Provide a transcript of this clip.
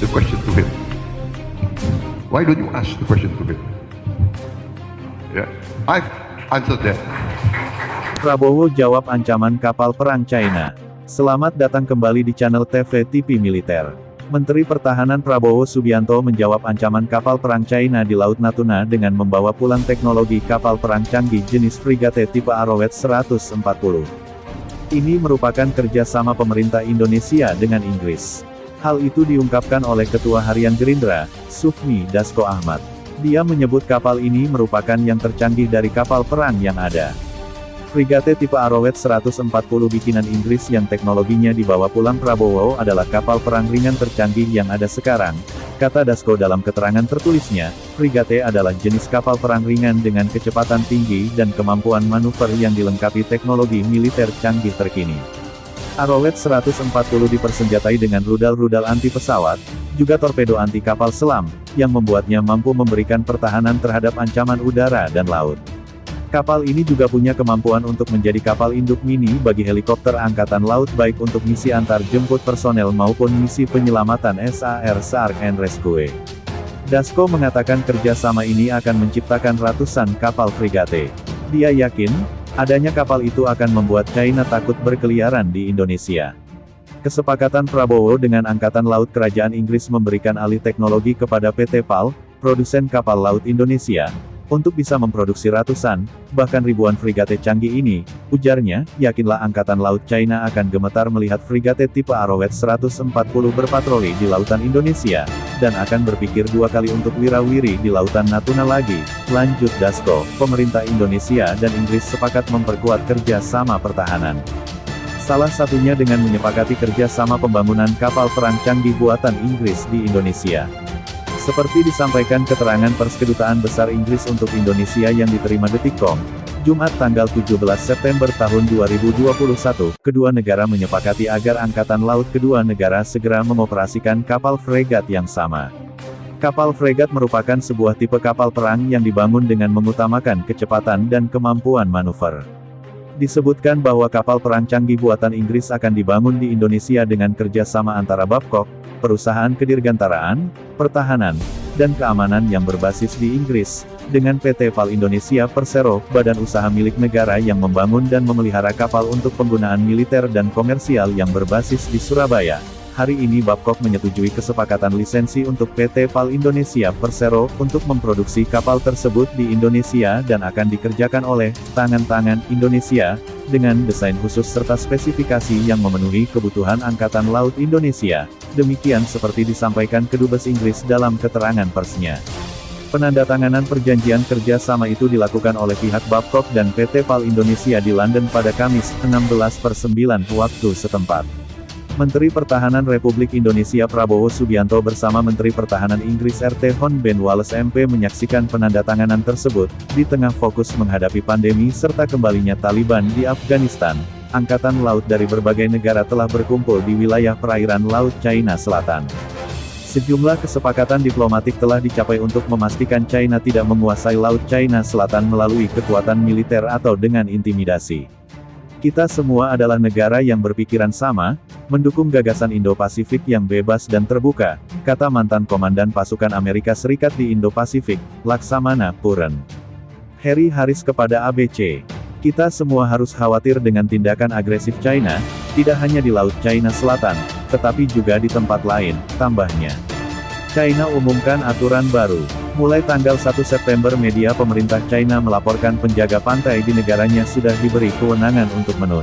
the question to him? Why don't you ask the question to him? Yeah, I've answered that. Prabowo jawab ancaman kapal perang China. Selamat datang kembali di channel TV Militer. Menteri Pertahanan Prabowo Subianto menjawab ancaman kapal perang China di Laut Natuna dengan membawa pulang teknologi kapal perang canggih jenis frigate tipe Arrowhead 140. Ini merupakan kerjasama pemerintah Indonesia dengan Inggris. Hal itu diungkapkan oleh Ketua Harian Gerindra, Sufmi Dasko Ahmad. Dia menyebut kapal ini merupakan yang tercanggih dari kapal perang yang ada. Frigate tipe Arrowhead 140 bikinan Inggris yang teknologinya dibawa pulang Prabowo adalah kapal perang ringan tercanggih yang ada sekarang, kata Dasko dalam keterangan tertulisnya. Frigate adalah jenis kapal perang ringan dengan kecepatan tinggi dan kemampuan manuver yang dilengkapi teknologi militer canggih terkini. Arrowhead 140 dipersenjatai dengan rudal-rudal anti pesawat, juga torpedo anti kapal selam, yang membuatnya mampu memberikan pertahanan terhadap ancaman udara dan laut. Kapal ini juga punya kemampuan untuk menjadi kapal induk mini bagi helikopter Angkatan Laut baik untuk misi antar jemput personel maupun misi penyelamatan SAR Search and Rescue. Dasko mengatakan kerjasama ini akan menciptakan ratusan kapal frigate. Dia yakin, adanya kapal itu akan membuat China takut berkeliaran di Indonesia. Kesepakatan Prabowo dengan Angkatan Laut Kerajaan Inggris memberikan alih teknologi kepada PT PAL, produsen kapal laut Indonesia, untuk bisa memproduksi ratusan, bahkan ribuan frigate canggih ini, ujarnya. Yakinlah Angkatan Laut China akan gemetar melihat frigate tipe Arrowhead 140 berpatroli di lautan Indonesia, dan akan berpikir dua kali untuk wirawiri di lautan Natuna lagi. Lanjut Dasko, pemerintah Indonesia dan Inggris sepakat memperkuat kerja sama pertahanan. Salah satunya dengan menyepakati kerja sama pembangunan kapal perang canggih buatan Inggris di Indonesia. Seperti disampaikan keterangan Pers Kedutaan Besar Inggris untuk Indonesia yang diterima Detik.com, Jumat tanggal 17 September tahun 2021, kedua negara menyepakati agar Angkatan Laut kedua negara segera mengoperasikan kapal fregat yang sama. Kapal fregat merupakan sebuah tipe kapal perang yang dibangun dengan mengutamakan kecepatan dan kemampuan manuver. Disebutkan bahwa kapal perang canggih buatan Inggris akan dibangun di Indonesia dengan kerjasama antara Babcock, perusahaan kedirgantaraan, pertahanan, dan keamanan yang berbasis di Inggris, dengan PT PAL Indonesia Persero, badan usaha milik negara yang membangun dan memelihara kapal untuk penggunaan militer dan komersial yang berbasis di Surabaya. Hari ini Babcock menyetujui kesepakatan lisensi untuk PT PAL Indonesia Persero untuk memproduksi kapal tersebut di Indonesia dan akan dikerjakan oleh tangan-tangan Indonesia, dengan desain khusus serta spesifikasi yang memenuhi kebutuhan Angkatan Laut Indonesia. Demikian seperti disampaikan Kedubes Inggris dalam keterangan persnya. Penandatanganan perjanjian kerja sama itu dilakukan oleh pihak Babcock dan PT PAL Indonesia di London pada Kamis, 16/9 waktu setempat. Menteri Pertahanan Republik Indonesia Prabowo Subianto bersama Menteri Pertahanan Inggris RT Hon Ben Wallace MP menyaksikan penandatanganan tersebut, di tengah fokus menghadapi pandemi serta kembalinya Taliban di Afghanistan. Angkatan Laut dari berbagai negara telah berkumpul di wilayah perairan Laut China Selatan. Sejumlah kesepakatan diplomatik telah dicapai untuk memastikan China tidak menguasai Laut China Selatan melalui kekuatan militer atau dengan intimidasi. Kita semua adalah negara yang berpikiran sama, mendukung gagasan Indo-Pasifik yang bebas dan terbuka, kata mantan Komandan Pasukan Amerika Serikat di Indo-Pasifik, Laksamana Puren. Harry Harris kepada ABC. Kita semua harus khawatir dengan tindakan agresif China, tidak hanya di Laut China Selatan, tetapi juga di tempat lain, tambahnya. China umumkan aturan baru. Mulai tanggal 1 September media pemerintah China melaporkan penjaga pantai di negaranya sudah diberi kewenangan untuk menun